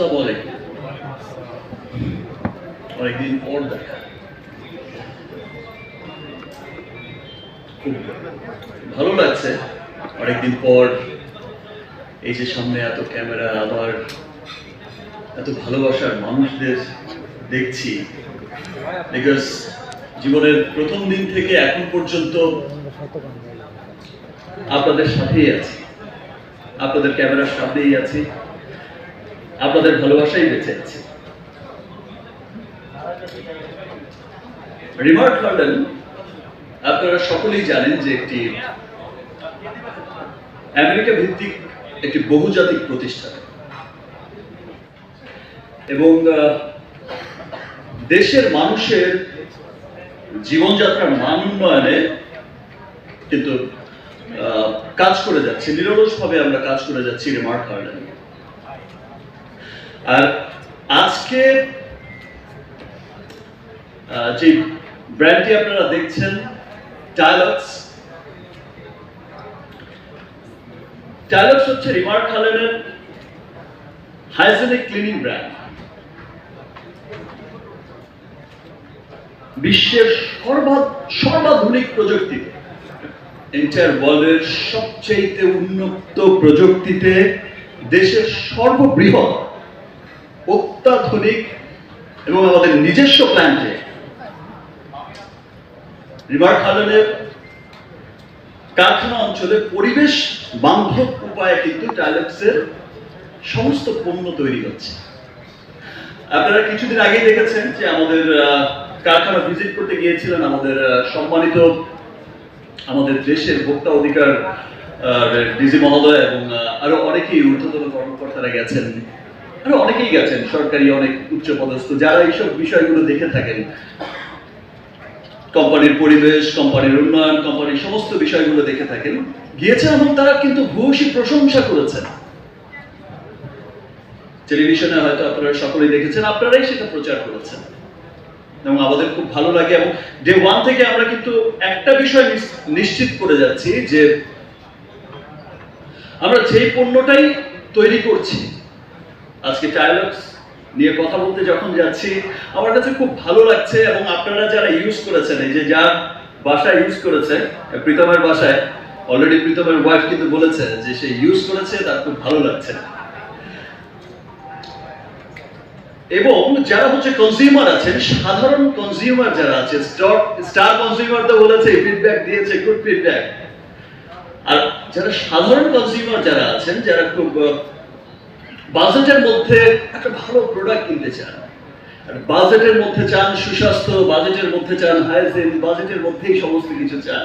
আসসালামু আলাইকুম। অনেকদিন পর দেখা, খুব ভালো লাগছে। অনেকদিন পর এই যে সামনে এত ক্যামেরা, আবার এত ভালোবাসার মানুষদের দেখছি। বিকজ জীবনের প্রথম দিন থেকে এখন পর্যন্ত আপনাদের সাথেই আছি, আপনাদের ক্যামেরার সামনেই আছি, আপনাদের ভালোবাসাই বেঁচে আছে। রিমার্ক লন্ডন আপনারা সকলেই জানেন যে একটি আমেরিকা ভিত্তিক একটি বহুজাতিক প্রতিষ্ঠান, এবং দেশের মানুষের জীবনযাত্রার মান উন্নয়নে কিন্তু কাজ করে যাচ্ছে, নিরলসভাবে আমরা কাজ করে যাচ্ছি রিমার্ক লন্ডন। আর আজকে যে ব্র্যান্ডটি আপনারা দেখছেন, টাইলক্স হচ্ছে রিমার্ক লন্ডনের হাইজেনিক ক্লিনিং ব্র্যান্ড। বিশ্বের সর্বাধুনিক প্রযুক্তিতে, এন্টায়ার ওয়ার্ল্ডের সবচেয়ে উন্নত প্রযুক্তিতে, দেশের সর্ববৃহৎ অত্যাধুনিক এবং আমাদের নিজস্ব প্ল্যান্টে রিমার্ক লন্ডনের কারখানা অঞ্চলে পরিবেশ বান্ধব উপায়ে কিন্তু টাইলক্সের সমস্ত পণ্য তৈরি হচ্ছে। আপনারা কিছুদিন আগেই দেখেছেন যে আমাদের কারখানা ভিজিট করতে গিয়েছিলেন আমাদের সম্মানিত আমাদের দেশের ভোক্তা অধিকার ডিজি মহোদয়, এবং আরো অনেকেই ঊর্ধ্বতন কর্মকর্তারা গেছেন, আরো অনেকেই গেছেন, সরকারি অনেক উচ্চপদস্থ যারা এইসব বিষয়গুলো দেখে থাকেন, কোম্পানির পরিবেশ, কোম্পানির উন্নয়ন, কোম্পানির সমস্ত বিষয়গুলো দেখে থাকেন, গিয়েছেন এবং তারা কিন্তু ভূয়সী প্রশংসা করেছেন। টেলিভিশনে হয়তো আপনারা সকলেই দেখেছেন, আপনারাই সেটা প্রচার করেছেন, এবং আমাদের খুব ভালো লাগে। এবং ডে ওয়ান থেকে আমরা কিন্তু একটা বিষয় নিশ্চিত করে যাচ্ছি যে আমরা যেই পণ্যটাই তৈরি করছি, আজকে টাইলক্স নিয়ে কথা বলতে যখন যাচ্ছি, আমার কাছে খুব ভালো লাগছে। এবং আপনারা যারা ইউজ করেছেন, এই যে যার বাসায় ইউজ করেছে, প্রীতমের বাসায় অলরেডি প্রীতমের ওয়াইফ কিন্তু বলেছে যে সে ইউজ করেছে, তার খুব ভালো লাগছে। এবং যারা হচ্ছে কনজিউমার আছেন, সাধারণ কনজিউমার যারা আছে, স্টার কনজিউমার তো বলেছে, ফিডব্যাক দিয়েছে, গুড ফিডব্যাক। আর যারা সাধারণ কনজিউমার যারা আছেন, যারা খুব বাজেটের মধ্যে একটা ভালো প্রোডাক্ট কিনতে চান, বাজেটের মধ্যে চান সুস্বাস্থ্য, বাজেটের মধ্যে চান হাইজিন, বাজেটের মধ্যেই সমস্ত কিছু চান,